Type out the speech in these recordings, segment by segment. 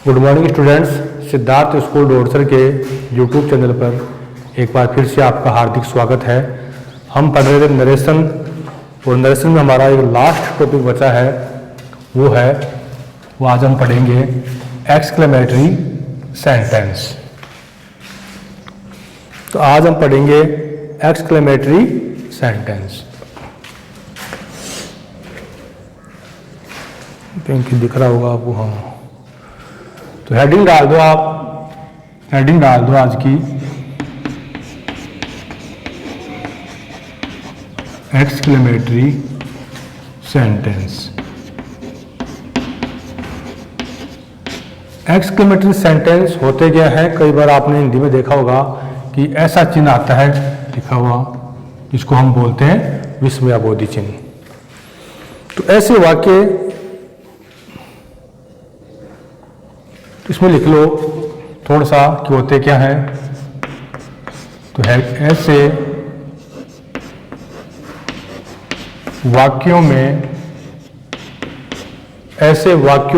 Good morning students, Siddharth school डोरसर के YouTube channel पर एक बार फिर से आपका हार्दिक स्वागत है। हम पढ़ रहे थे नरेशन, और नरेशन में हमारा एक लास्ट टॉपिक बचा है, वो आज हम पढ़ेंगे एक्सक्लेमेटरी सेंटेंस। तो आज हम पढ़ेंगे एक्सक्लेमेटरी सेंटेंस। इनकी दिख रहा होगा आपको, हाँ। तो हेडिंग डाल दो, आप हेडिंग डाल दो आज की, एक्सक्लेमेटरी सेंटेंस। एक्सक्लेमेटरी सेंटेंस होते क्या है, कई बार आपने हिंदी में देखा होगा कि ऐसा चिन्ह आता है लिखा हुआ, जिसको हम बोलते हैं विस्मयाबोधि चिन्ह। तो ऐसे वाक्य इसमें लिख लो थोड़ा सा कि होते क्या है। तो है ऐसे वाक्यों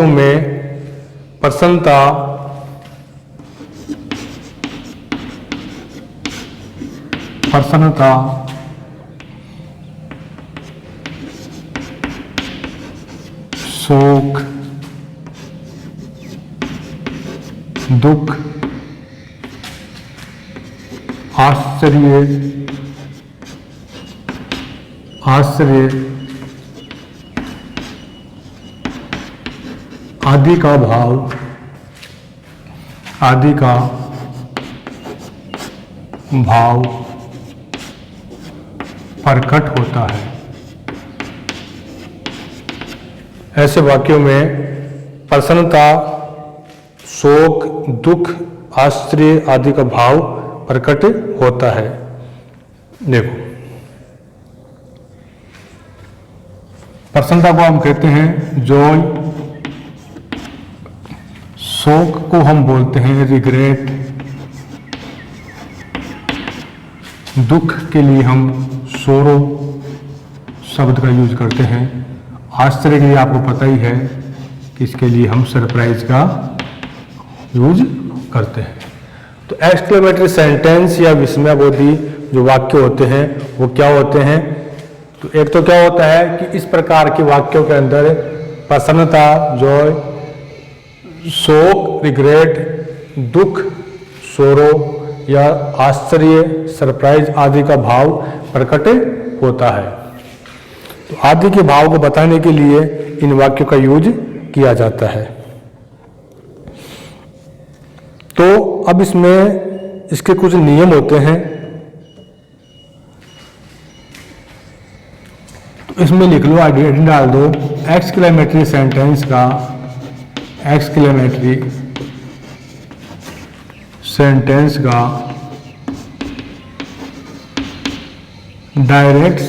में प्रसन्नता शोक, दुख, आश्चर्य आदि का भाव प्रकट होता है। ऐसे वाक्यों में प्रसन्नता, शोक, दुख, आश्चर्य आदि का भाव प्रकट होता है। देखो, प्रसन्नता को हम कहते हैं जॉय, शोक को हम बोलते हैं रिग्रेट, दुख के लिए हम सोरो शब्द का यूज करते हैं, आश्चर्य के लिए आपको पता ही है कि इसके लिए हम सरप्राइज का यूज करते हैं। तो एक्सक्लेमेटरी सेंटेंस या विस्मयाबोधि जो वाक्य होते हैं वो क्या होते हैं। तो एक तो क्या होता है कि इस प्रकार के वाक्यों के अंदर प्रसन्नता, जॉय, शोक, रिग्रेट, दुख, सोरो या आश्चर्य, सरप्राइज आदि का भाव प्रकट होता है। तो आदि के भाव को बताने के लिए इन वाक्यों का यूज किया जाता है। तो अब इसमें इसके कुछ नियम होते हैं। तो इसमें लिख लो, हेडिंग डाल दो, एक्सक्लेमेटरी सेंटेंस का, एक्सक्लेमेटरी सेंटेंस का डायरेक्ट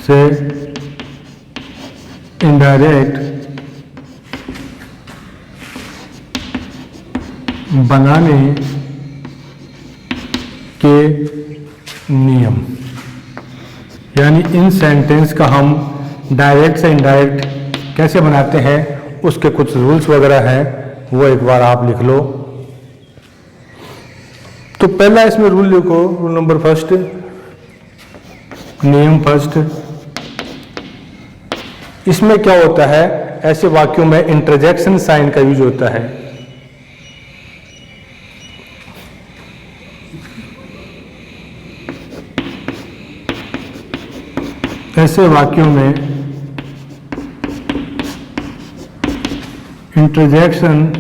से इनडायरेक्ट बनाने के नियम, यानी इन सेंटेंस का हम डायरेक्ट से इनडायरेक्ट कैसे बनाते हैं उसके कुछ रूल्स वगैरह हैं, वो एक बार आप लिख लो। तो पहला इसमें रूल लिखो, रूल नंबर फर्स्ट, नियम फर्स्ट। इसमें क्या होता है, ऐसे वाक्यों में इंटरजेक्शन साइन का यूज होता है। ऐसे वाक्यों में इंटरजेक्शन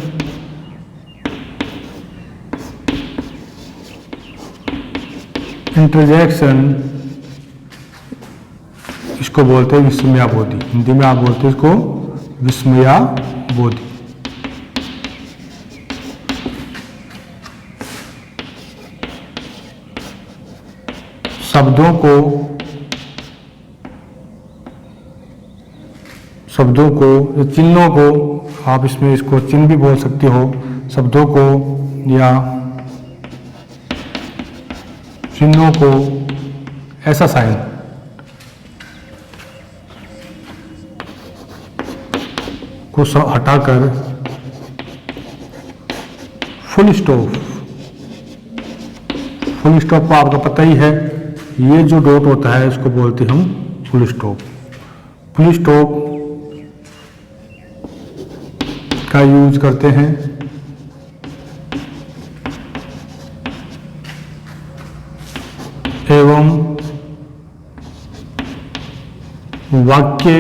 इसको बोलते हैं विस्मयाबोधि। हिंदी में आप बोलते हैं इसको विस्मयाबोधि। शब्दों को, चिन्हों को, आप इसमें इसको चिन्ह भी बोल सकते हो, शब्दों को या चिन्हों को ऐसा साइन को हटाकर फुल स्टॉप, फुल स्टॉप को आपको पता ही है, ये जो डॉट होता है इसको बोलते हैं हम फुल स्टॉप। फुल स्टॉप का यूज करते हैं एवं वाक्य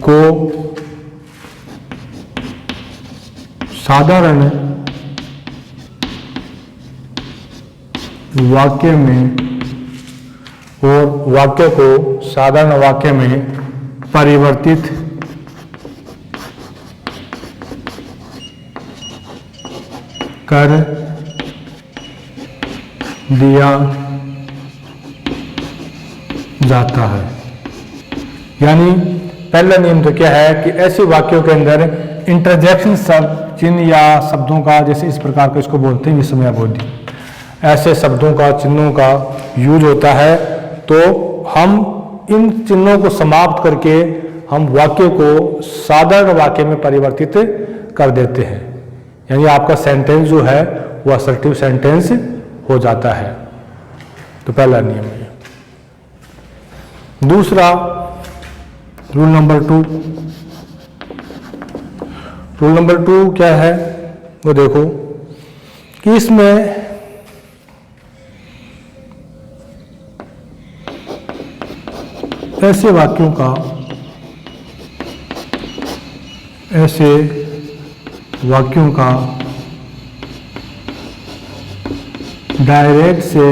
को साधारण वाक्य में और वाक्य को साधारण वाक्य में परिवर्तित कर दिया जाता है। यानी पहला नियम तो क्या है कि ऐसे वाक्यों के अंदर इंटरजेक्शन शब्द, चिन्ह या शब्दों का, जैसे इस प्रकार के इसको बोलते हैं विस्मयाबोधि, ऐसे शब्दों का, चिन्हों का यूज होता है, तो हम इन चिन्हों को समाप्त करके हम वाक्य को साधारण वाक्य में परिवर्तित कर देते हैं। यानी आपका सेंटेंस जो है वो असर्टिव सेंटेंस हो जाता है। तो पहला नियम है। दूसरा रूल नंबर 2, रूल नंबर 2 क्या है वो देखो कि इसमें ऐसे वाक्यों का, ऐसे वाक्यों का डायरेक्ट से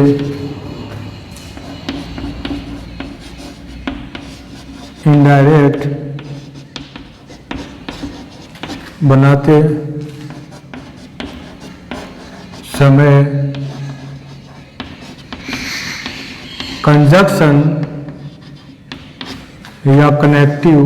इनडायरेक्ट बनाते समय कंजक्शन या कनेक्टिव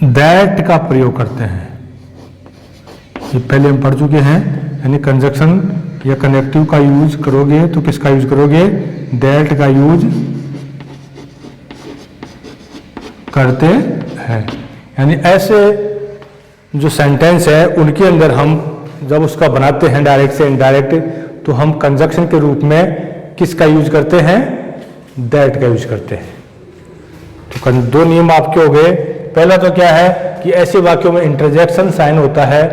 दैट का प्रयोग करते हैं। ये पहले हम पढ़ चुके हैं। यानी कंजक्शन या कनेक्टिव का यूज करोगे तो किसका यूज करोगे? दैट का यूज करते हैं। यानी ऐसे जो सेंटेंस है उनके अंदर हम जब उसका बनाते हैं डायरेक्ट से इनडायरेक्ट, तो हम कंजक्शन के रूप में किसका यूज करते हैं? दैट का यूज करते हैं। तो दो नियम आपके हो गए। पहला तो क्या है कि ऐसे वाक्यों में इंटरजेक्शन साइन होता है,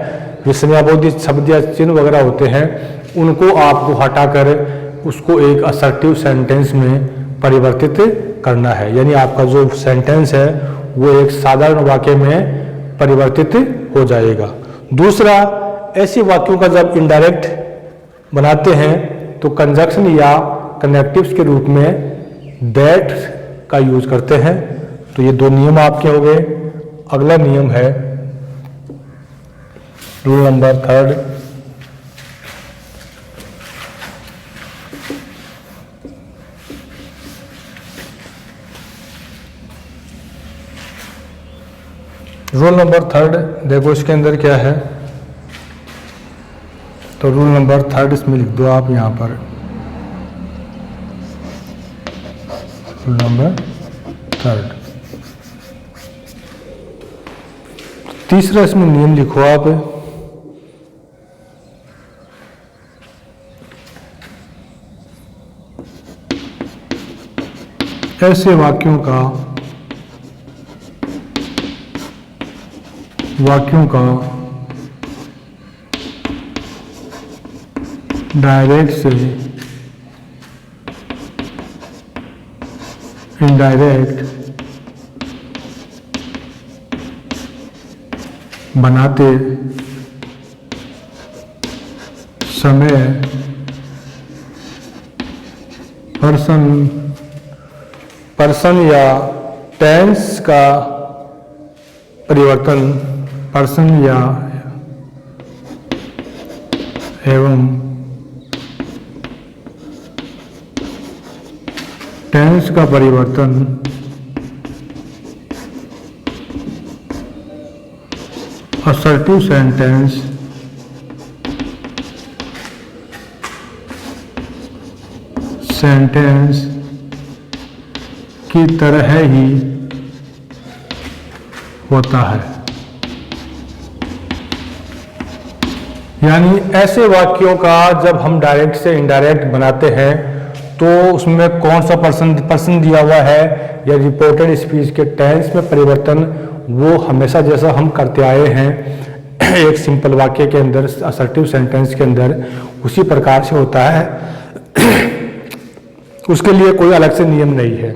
विस्मयाबोधि शब्द या चिन्ह वगैरह होते हैं, उनको आपको हटाकर उसको एक असर्टिव सेंटेंस में परिवर्तित करना है। यानी आपका जो सेंटेंस है वो एक साधारण वाक्य में परिवर्तित हो जाएगा। दूसरा, ऐसे वाक्यों का जब इनडायरेक्ट बनाते हैं तो कंजक्शन या कनेक्टिव्स के रूप में दैट का यूज करते हैं। तो ये दो नियम आपके हो गए। अगला नियम है रूल नंबर 3। रूल नंबर 3 देखो इसके अंदर क्या है। तो रूल नंबर 3 इसमें लिख दो आप यहां पर। रूल नंबर 3 तीसरा इसमें नियम लिखो आप। ऐसे वाक्यों का डायरेक्ट से इनडायरेक्ट बनाते समय पर्सन या टेंस का परिवर्तन, पर्सन या एवं टेंस का परिवर्तन असर्टिव सेंटेंस सेंटेंस की तरह ही होता है। यानी ऐसे वाक्यों का जब हम डायरेक्ट से इनडायरेक्ट बनाते हैं तो उसमें कौन सा पर्सन दिया हुआ है या रिपोर्टेड स्पीच के टेंस में परिवर्तन वो हमेशा जैसा हम करते आए हैं एक सिंपल वाक्य के अंदर, असर्टिव सेंटेंस के अंदर, उसी प्रकार से होता है। उसके लिए कोई अलग से नियम नहीं है।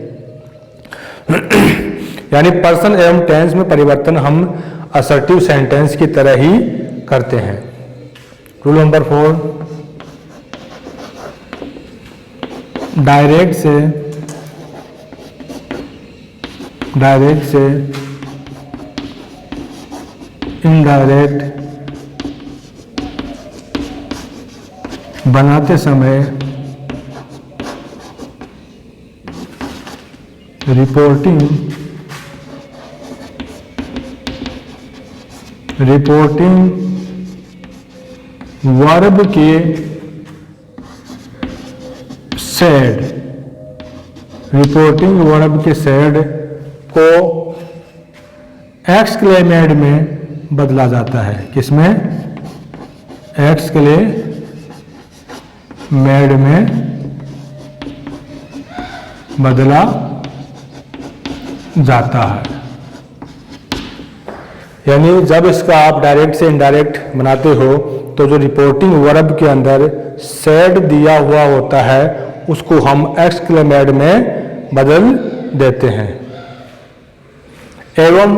यानी पर्सन एवं टेंस में परिवर्तन हम असर्टिव सेंटेंस की तरह ही करते हैं। रूल नंबर 4, डायरेक्ट से इनडायरेक्ट बनाते समय रिपोर्टिंग वर्ब के सेड को एक्सक्लेमेड में बदला जाता है। किसमें? एक्सक्लेमेड में बदला जाता है। यानी जब इसका आप डायरेक्ट से इनडायरेक्ट बनाते हो तो जो रिपोर्टिंग वर्ब के अंदर सेड दिया हुआ होता है उसको हम एक्सक्लेमेड में बदल देते हैं। एवं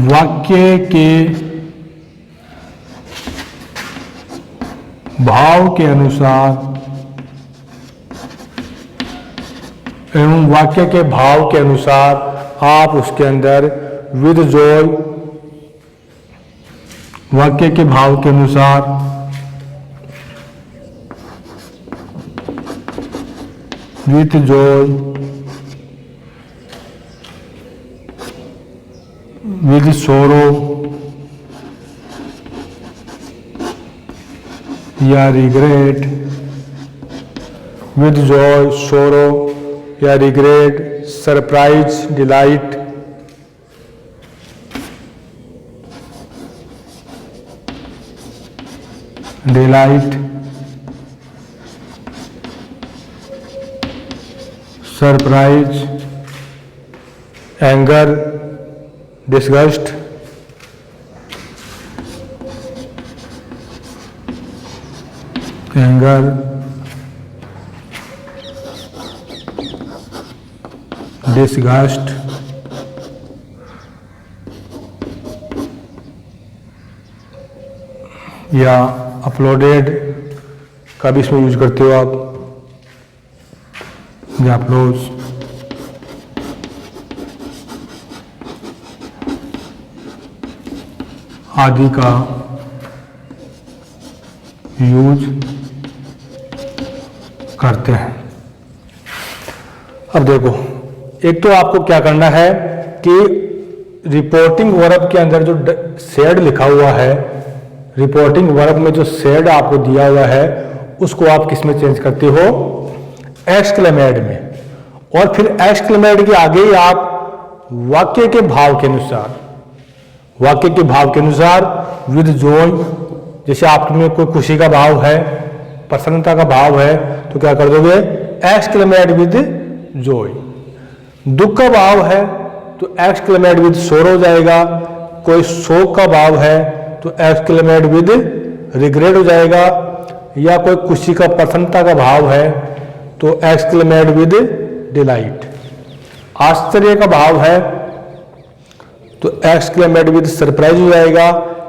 वाक्य के भाव के अनुसार आप उसके अंदर विद जॉय, वाक्य के भाव के अनुसार विद जॉय, विद सोरो या रिग्रेट, विद जॉय, सोरो या regret, surprise, delight, surprise, anger, disgust, या अपलोडेड का भी इसमें यूज करते हो आप, या अपलोड, आदि का यूज करते हैं। अब देखो, एक तो आपको क्या करना है कि रिपोर्टिंग वर्ब के अंदर जो सेड लिखा हुआ है, रिपोर्टिंग वर्ब में जो सेड आपको दिया हुआ है उसको आप किस में चेंज करते हो? एक्सक्लेमेड में। और फिर एक्सक्लेमेड के आगे ही आप वाक्य के भाव के अनुसार विद जॉय, जैसे आप में कोई खुशी का भाव है, प्रसन्नता का भाव है तो क्या कर दोगे? एक्सक्लेमेड विद जॉय। दुख का भाव है तो एक्सक्लेमेड विद सोरो हो जाएगा। कोई शोक का भाव है तो एक्सक्लेमेड विद रिग्रेट हो जाएगा। या कोई खुशी का, प्रसन्नता का भाव है तो एक्सक्लेमेड विद डिलाइट। आश्चर्य का भाव है तो एक्सक्लेमेड विद सरप्राइज हो जाएगा।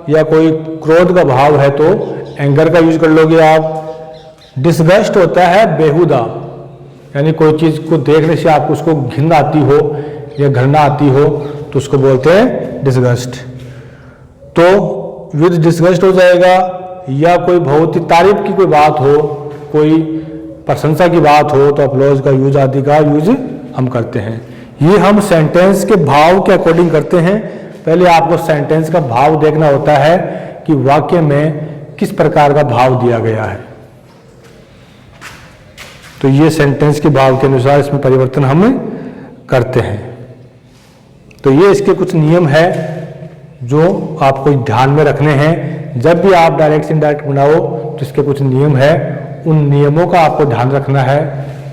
या कोई क्रोध का भाव है तो एंगर का यूज कर लोगे आप। डिसगस्ट होता है बेहुदा, यानी कोई चीज को देखने से आपको उसको घिन आती हो या घृणा आती हो तो उसको बोलते हैं डिसगस्ट। तो विद डिसगस्ट हो जाएगा। या कोई बहुत ही तारीफ की कोई बात हो, कोई प्रशंसा की बात हो तो अपलॉज का यूज, आदि का यूज हम करते हैं। ये हम सेंटेंस के भाव के अकॉर्डिंग करते हैं। पहले आपको सेंटेंस का भाव देखना होता है कि वाक्य में किस प्रकार का भाव दिया गया है। तो ये सेंटेंस के भाव के अनुसार इसमें परिवर्तन हम करते हैं। तो ये इसके कुछ नियम है जो आपको ध्यान में रखने हैं। जब भी आप डायरेक्ट से इनडायरेक्ट बनाओ तो इसके कुछ नियम है, उन नियमों का आपको ध्यान रखना है।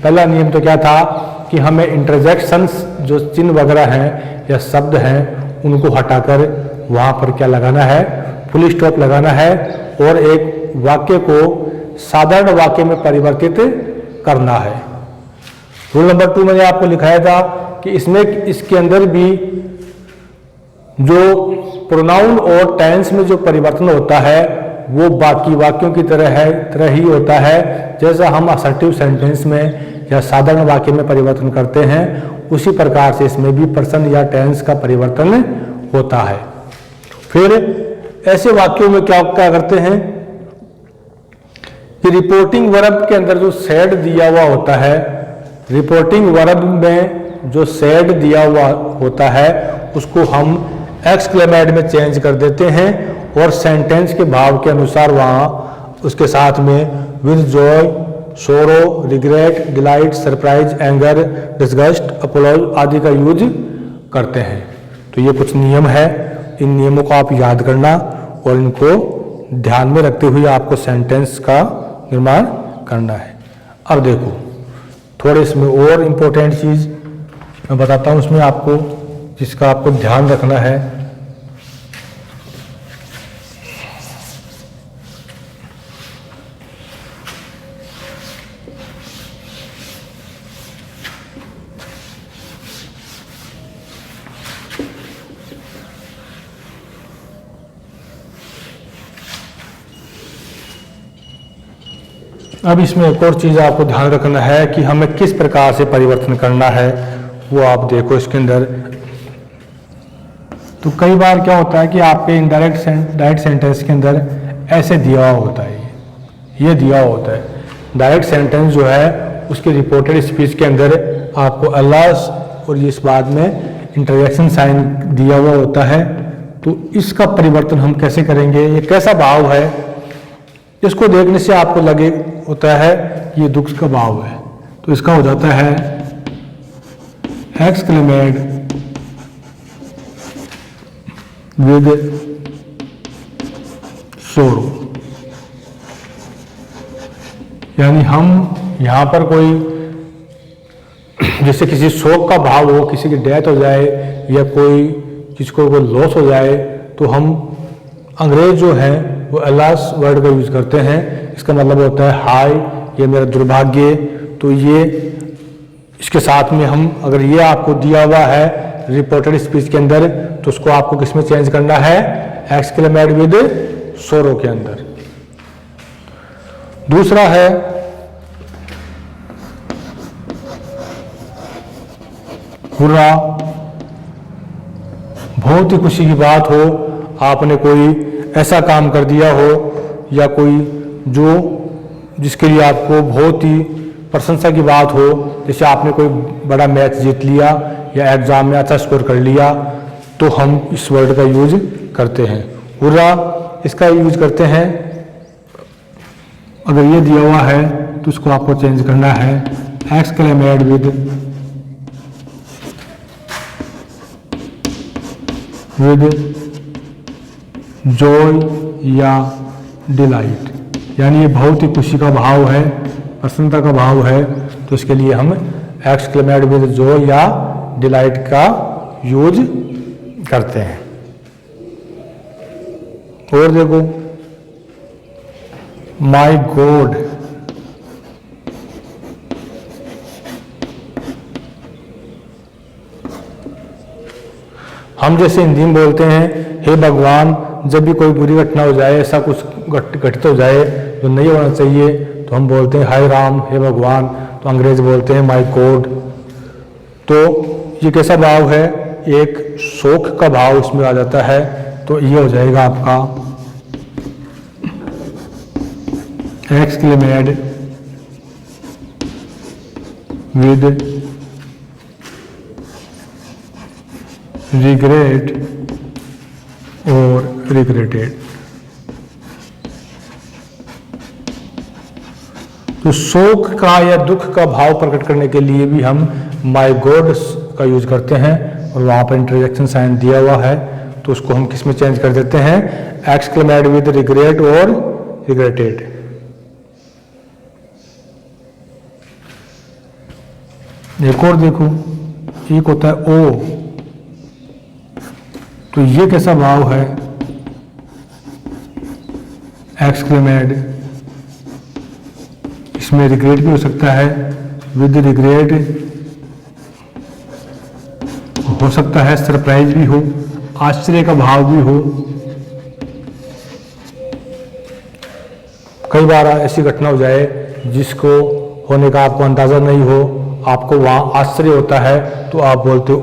पहला नियम तो क्या था कि हमें इंटरजेक्शंस जो चिन्ह वगैरह हैं या शब्द हैं उनको हटाकर वहाँ पर क्या लगाना है, फुल स्टॉप लगाना है और एक वाक्य को साधारण वाक्य में परिवर्तित करना है। रूल नंबर 2 मैंने आपको लिखाया था कि इसके अंदर भी जो प्रोनाउन और टेंस में जो परिवर्तन होता है वो बाकी वाक्यों की तरह ही होता है। जैसा हम असर्टिव सेंटेंस में या साधारण वाक्य में परिवर्तन करते हैं उसी प्रकार से इसमें भी पर्सन या टेंस का परिवर्तन होता है। फिर ऐसे वाक्यों में क्या करते हैं कि रिपोर्टिंग वर्ब के अंदर जो सेड दिया हुआ होता है, रिपोर्टिंग वर्ब में जो सेड दिया हुआ होता है उसको हम एक्सक्लेमेड में चेंज कर देते हैं और सेंटेंस के भाव के अनुसार वहाँ उसके साथ में with joy, sorrow, regret, delight, surprise, anger, disgust, apology आदि का यूज करते हैं। तो ये कुछ नियम है, इन नियमों को आप याद करना और इनको ध्यान में रखते हुए आपको सेंटेंस का निर्माण करना है। अब देखो थोड़े इसमें और इम्पोर्टेंट चीज़ मैं बताता हूँ उसमें आपको, जिसका आपको ध्यान रखना है। अब इसमें एक और चीज़ आपको ध्यान रखना है कि हमें किस प्रकार से परिवर्तन करना है, वो आप देखो इसके अंदर। तो कई बार क्या होता है कि आपके डायरेक्ट सेंटेंस के अंदर ऐसे दिया हुआ होता है, ये दिया हुआ होता है। डायरेक्ट सेंटेंस जो है उसके रिपोर्टेड स्पीच के अंदर आपको अल्लाह और इस बाद में इंटरजेक्शन साइन दिया हुआ होता है। तो इसका परिवर्तन हम कैसे करेंगे, ये कैसा भाव है, इसको देखने से आपको लगे होता है कि ये दुख का भाव है। तो इसका हो जाता है एक्सक्लेमेड विद सोरो। यानी हम यहाँ पर कोई जैसे किसी शोक का भाव हो, किसी की डेथ हो जाए या कोई किसको कोई लॉस हो जाए, तो हम अंग्रेज जो है वो अलास वर्ड का यूज करते हैं। इसका मतलब होता है हाय, ये मेरा दुर्भाग्य। तो ये इसके साथ में हम अगर ये आपको दिया हुआ है रिपोर्टेड स्पीच के अंदर तो उसको आपको किस में चेंज करना है, एक्सक्लेमेड विद सोरो के अंदर। दूसरा है हुर्रा। बहुत ही खुशी की बात हो, आपने कोई ऐसा काम कर दिया हो या कोई जो जिसके लिए आपको बहुत ही प्रशंसा की बात हो, जैसे आपने कोई बड़ा मैच जीत लिया या एग्जाम में अच्छा स्कोर कर लिया, तो हम इस वर्ड का यूज करते हैं हुर्रा। इसका यूज करते हैं अगर ये दिया हुआ है तो उसको आपको चेंज करना है एक्सक्लेमेड विद जॉय या डिलाइट। यानी ये बहुत ही खुशी का भाव है, प्रसन्नता का भाव है, तो इसके लिए हम एक्सक्लेमेड विद जॉय या डिलाइट का यूज करते हैं। और देखो माय गॉड। हम जैसे हिंदी में बोलते हैं हे भगवान, जब भी कोई बुरी घटना हो जाए, ऐसा कुछ घटित हो जाए जो नहीं होना चाहिए, तो हम बोलते हैं हाय राम, हे भगवान। तो अंग्रेज बोलते हैं माय गॉड। तो ये कैसा भाव है, एक शोक का भाव इसमें आ जाता है। तो ये हो जाएगा आपका एक्सक्लेमेड विद रिग्रेट और रिग्रेटेड। तो शोक का या दुख का भाव प्रकट करने के लिए भी हम माय गॉड का यूज करते हैं, और वहाँ पर इंटरजेक्शन साइन दिया हुआ है, तो उसको हम किस में चेंज कर देते हैं, एक्सक्लेमेड विद रिग्रेट और रिग्रेटेड। एक और देखो, एक होता है ओ, तो ये कैसा भाव है, एक्सक्लेमेड, इसमें रिग्रेट भी हो सकता है, विद रिग्रेट हो सकता है, सरप्राइज भी हो, आश्चर्य का भाव भी हो। कई बार ऐसी घटना हो जाए जिसको होने का आपको अंदाजा नहीं हो, आपको वहाँ आश्चर्य होता है, तो आप बोलते हो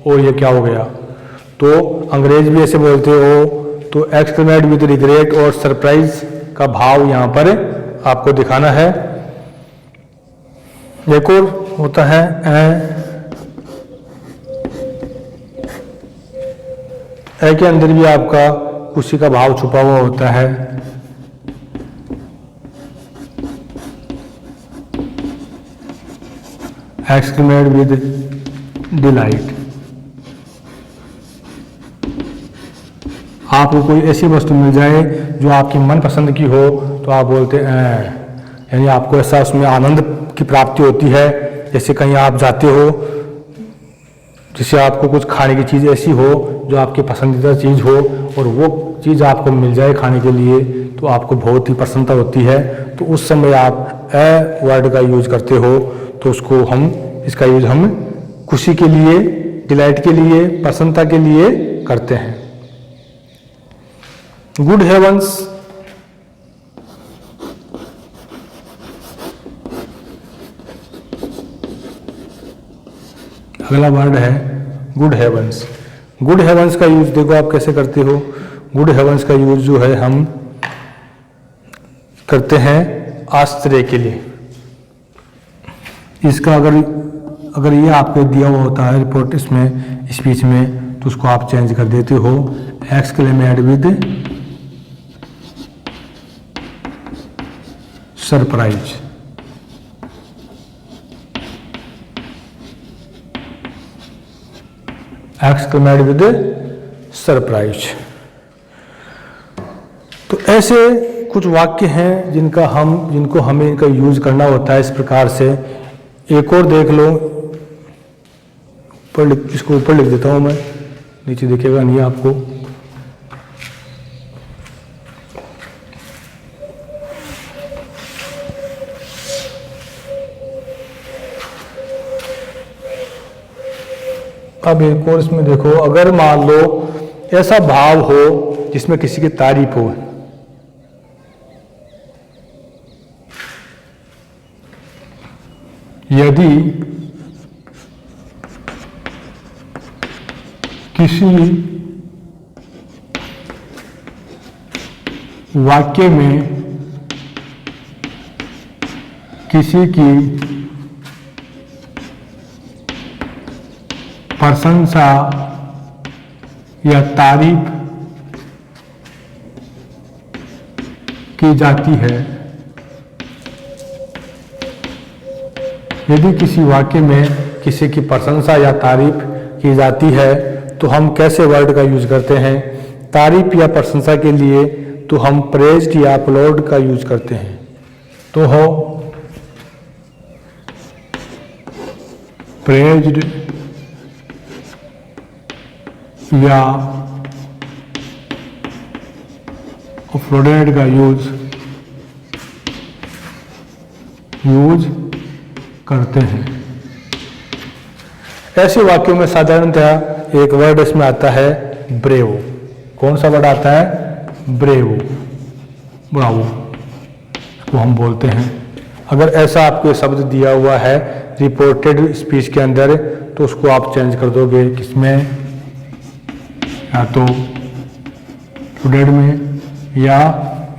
ओ ये क्या हो गया। तो अंग्रेज भी ऐसे बोलते हो, तो एक्सक्लेमेड विद रिग्रेट और सरप्राइज का भाव यहाँ पर आपको दिखाना है। एक और होता है ए के अंदर भी आपका खुशी का भाव छुपा हुआ होता है। एक्सक्लेमेड विद डिलाइट, आपको कोई ऐसी वस्तु मिल जाए जो आपकी मनपसंद की हो, तो आप बोलते हैं, यानी आपको ऐसा उसमें आनंद की प्राप्ति होती है। जैसे कहीं आप जाते हो, जिससे आपको कुछ खाने की चीज़ ऐसी हो जो आपकी पसंदीदा चीज़ हो, और वो चीज़ आपको मिल जाए खाने के लिए, तो आपको बहुत ही प्रसन्नता होती है। तो उस समय आप ए वर्ड का यूज करते हो, तो उसको हम, इसका यूज हम खुशी के लिए, डिलाइट के लिए, प्रसन्नता के लिए करते हैं। गुड हेवंस, अगला वर्ड है गुड हेवंस। गुड हेवंस का यूज देखो आप कैसे करते हो। गुड हेवंस का यूज जो है हम करते हैं आश्चर्य के लिए। इसका अगर ये आपको दिया हुआ होता है रिपोर्ट, इसमें स्पीच में, तो उसको आप चेंज कर देते हो, exclaimed with surprise. Exclaimed with surprise. तो ऐसे कुछ वाक्य हैं जिनको हमें इनका यूज करना होता है इस प्रकार से। एक और देख लो, इसको ऊपर लिख देता हूं मैं, नीचे दिखेगा नहीं आपको। अब एक और इसमें देखो, अगर मान लो ऐसा भाव हो जिसमें किसी की तारीफ हो, यदि किसी वाक्य में किसी की प्रशंसा या तारीफ की जाती है, यदि किसी वाक्य में किसी की प्रशंसा या तारीफ की जाती है, तो हम कैसे वर्ड का यूज करते हैं। तारीफ या प्रशंसा के लिए तो हम प्रेज्ड या अपलोड का यूज करते हैं। तो हो प्रेज्ड या अपलोडेड का यूज करते हैं। ऐसे वाक्यों में साधारणतः एक वर्ड इसमें आता है ब्रेव। कौन सा वर्ड आता है, ब्रेव, ब्रावो, इसको हम बोलते हैं। अगर ऐसा आपको शब्द दिया हुआ है रिपोर्टेड स्पीच के अंदर, तो उसको आप चेंज कर दोगे किसमें, या तो अपलोडेड में, या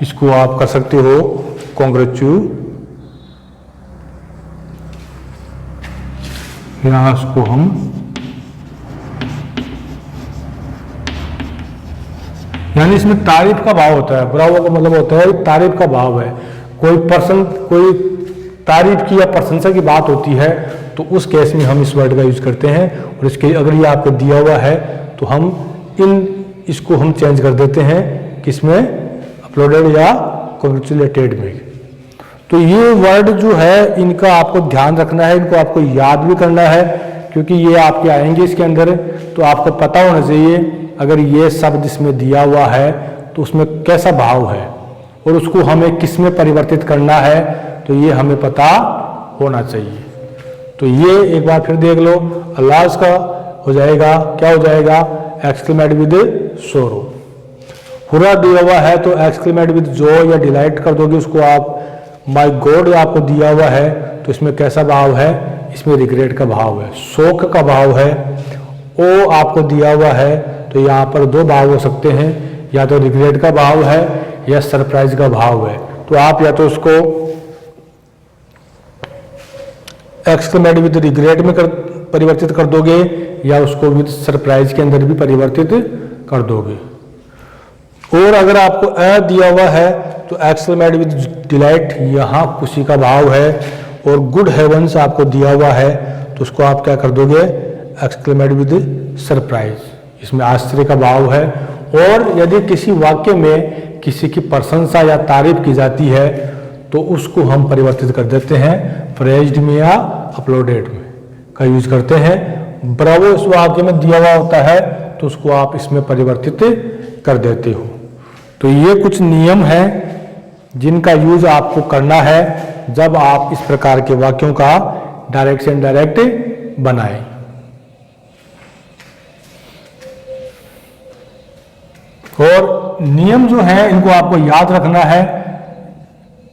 इसको आप कर सकते हो कांग्रेचुलेशन, या उसको हम यानी इसमें तारीफ का भाव होता है। ब्रावो का मतलब होता है तारीफ का भाव है। कोई तारीफ की या प्रशंसा की बात होती है तो उस केस में हम इस वर्ड का यूज करते हैं। और इसके अगर ये आपको दिया हुआ है तो हम इसको हम चेंज कर देते हैं किसमें, अपलोडेड या कॉन्ग्रेचुलेटेड में। तो ये वर्ड जो है इनका आपको ध्यान रखना है, इनको आपको याद भी करना है, क्योंकि ये आपके आएंगे इसके अंदर। तो आपको पता होना चाहिए अगर ये शब्द इसमें दिया हुआ है तो उसमें कैसा भाव है और उसको हमें किस में परिवर्तित करना है, तो ये हमें पता होना चाहिए। तो ये एक बार फिर देख लो, अल्लाह का हो जाएगा, क्या हो जाएगा, एक्सक्लेमेट विद सोरो। पूरा दिया हुआ है तो एक्सक्लेमेट विद जॉय या डिलाइट कर दोगे उसको आप। माय गॉड आपको दिया हुआ है तो इसमें कैसा भाव है, इसमें रिग्रेट का भाव है, शोक का भाव है। ओ आपको दिया हुआ है तो यहाँ पर दो भाव हो सकते हैं, या तो रिग्रेट का भाव है या सरप्राइज का भाव है। तो आप या तो उसको एक्सक्लेमेट विद रिग्रेट में परिवर्तित कर दोगे या उसको विद सरप्राइज के अंदर भी परिवर्तित कर दोगे। और अगर आपको अ दिया हुआ है तो एक्सक्लेमेट विद डिलाइट, यहाँ खुशी का भाव है। और गुड हेवंस आपको दिया हुआ है तो उसको आप क्या कर दोगे, एक्सक्लेमेट विद सरप्राइज, इसमें आश्चर्य का भाव है। और यदि किसी वाक्य में किसी की प्रशंसा या तारीफ की जाती है तो उसको हम परिवर्तित कर देते हैं प्रेज्ड में या अपलोडेड में का यूज करते हैं। ब्रावो इस वाक्य में दिया हुआ होता है तो उसको आप इसमें परिवर्तित कर देते हो। तो ये कुछ नियम हैं जिनका यूज आपको करना है जब आप इस प्रकार के वाक्यों का डायरेक्ट से इनडायरेक्ट बनाएं। और नियम जो है इनको आपको याद रखना है।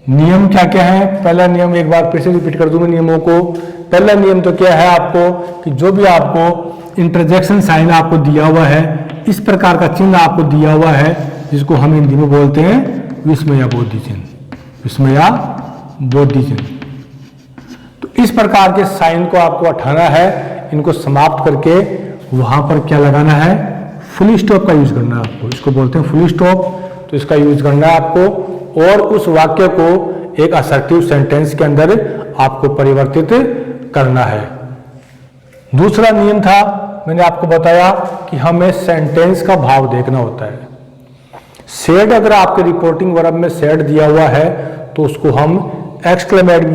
नियम क्या क्या है, पहला नियम एक बार फिर से रिपीट कर दूंगा नियमों को। पहला नियम तो क्या है आपको कि जो भी आपको इंटरजेक्शन साइन आपको दिया हुआ है, इस प्रकार का चिन्ह आपको दिया हुआ है जिसको हम हिंदी में बोलते हैं विस्मया बोधि चिन्ह, विस्मया बोधि चिन्ह। तो इस प्रकार के साइन को आपको हटाना है, इनको समाप्त करके वहां पर क्या लगाना है, फुल स्टॉप का यूज करना है आपको, इसको बोलते हैं फुल स्टॉप। तो इसका यूज करना है आपको और उस वाक्य को एक असर्टिव सेंटेंस के अंदर आपको परिवर्तित करना है। दूसरा नियम था, मैंने आपको बताया कि हमें सेंटेंस का भाव देखना होता है। सेड अगर आपके रिपोर्टिंग वर्ब में सेड दिया हुआ है तो उसको हम एक्सक्लेमेट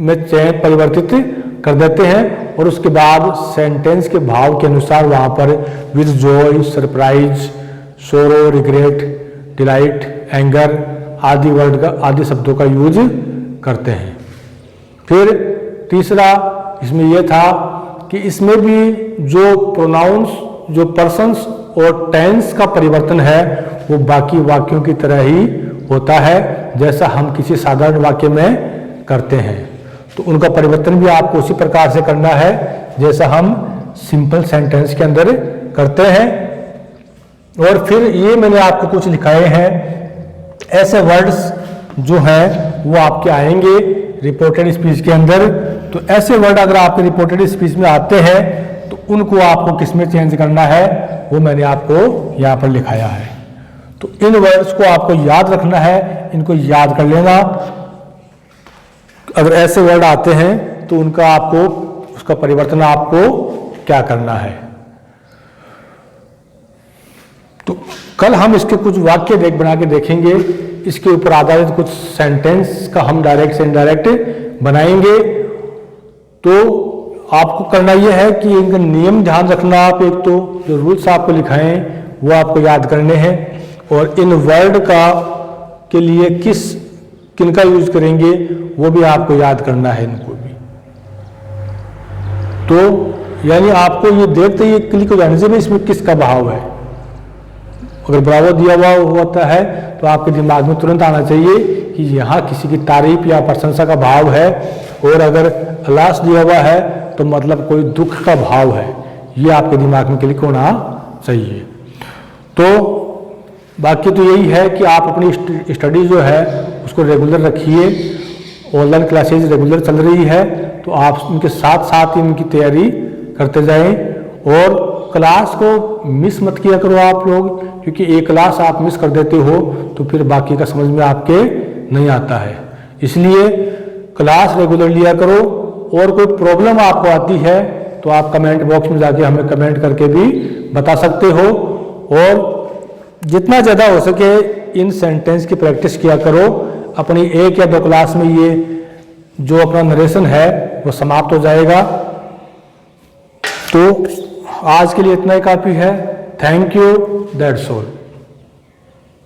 में परिवर्तित कर देते हैं और उसके बाद सेंटेंस के भाव के अनुसार वहां पर विद जॉय, सरप्राइज, सोरो, रिग्रेट, डिलाइट, एंगर आदि वर्ड का आदि शब्दों का यूज करते हैं। फिर तीसरा इसमें यह था कि इसमें भी जो प्रोनाउंस, जो पर्सन्स और टेंस का परिवर्तन है वो बाकी वाक्यों की तरह ही होता है जैसा हम किसी साधारण वाक्य में करते हैं। तो उनका परिवर्तन भी आपको उसी प्रकार से करना है जैसा हम सिंपल सेंटेंस के अंदर करते हैं। और फिर ये मैंने आपको कुछ लिखाए हैं ऐसे वर्ड्स जो हैं वो आपके आएंगे रिपोर्टेड स्पीच के अंदर। तो ऐसे वर्ड अगर आपके रिपोर्टेड स्पीच में आते हैं तो उनको आपको किस में चेंज करना है वो मैंने आपको यहाँ पर लिखाया है। तो इन वर्ड्स को आपको याद रखना है, इनको याद कर लेना। अगर ऐसे वर्ड आते हैं तो उनका आपको उसका परिवर्तन आपको क्या करना है। तो कल हम इसके कुछ वाक्य बना के देखेंगे, इसके ऊपर आधारित कुछ सेंटेंस का हम डायरेक्ट से इनडायरेक्ट बनाएंगे। तो आपको करना यह है कि इनका नियम ध्यान रखना, आप एक तो जो रूल्स आपको लिखाए वो आपको याद करने हैं और इन वर्ड का के लिए किनका यूज करेंगे वो भी आपको याद करना है इनको भी। तो यानी आपको ये देखते ही क्लिक हो जाने से भी इसमें किसका भाव है। अगर ब्रावो दिया हुआ होता है तो आपके दिमाग में तुरंत आना चाहिए कि यहाँ किसी की तारीफ या प्रशंसा का भाव है, और अगर अलास दिया हुआ है तो मतलब कोई दुख का भाव है, ये आपके दिमाग में क्लिक होना चाहिए। तो बाकी तो यही है कि आप अपनी स्टडी जो है उसको रेगुलर रखिए। ऑनलाइन क्लासेज रेगुलर चल रही है तो आप उनके साथ साथ ही उनकी तैयारी करते जाएं और क्लास को मिस मत किया करो आप लोग, क्योंकि एक क्लास आप मिस कर देते हो तो फिर बाकी का समझ में आपके नहीं आता है। इसलिए क्लास रेगुलर लिया करो। और कोई प्रॉब्लम आपको आती है तो आप कमेंट बॉक्स में जाके हमें कमेंट करके भी बता सकते हो। और जितना ज़्यादा हो सके इन सेंटेंस की प्रैक्टिस किया करो। अपनी 1 या 2 क्लास में ये जो अपना नरेशन है वो समाप्त हो जाएगा। तो आज के लिए इतना ही काफ़ी है। Thank you, that's all.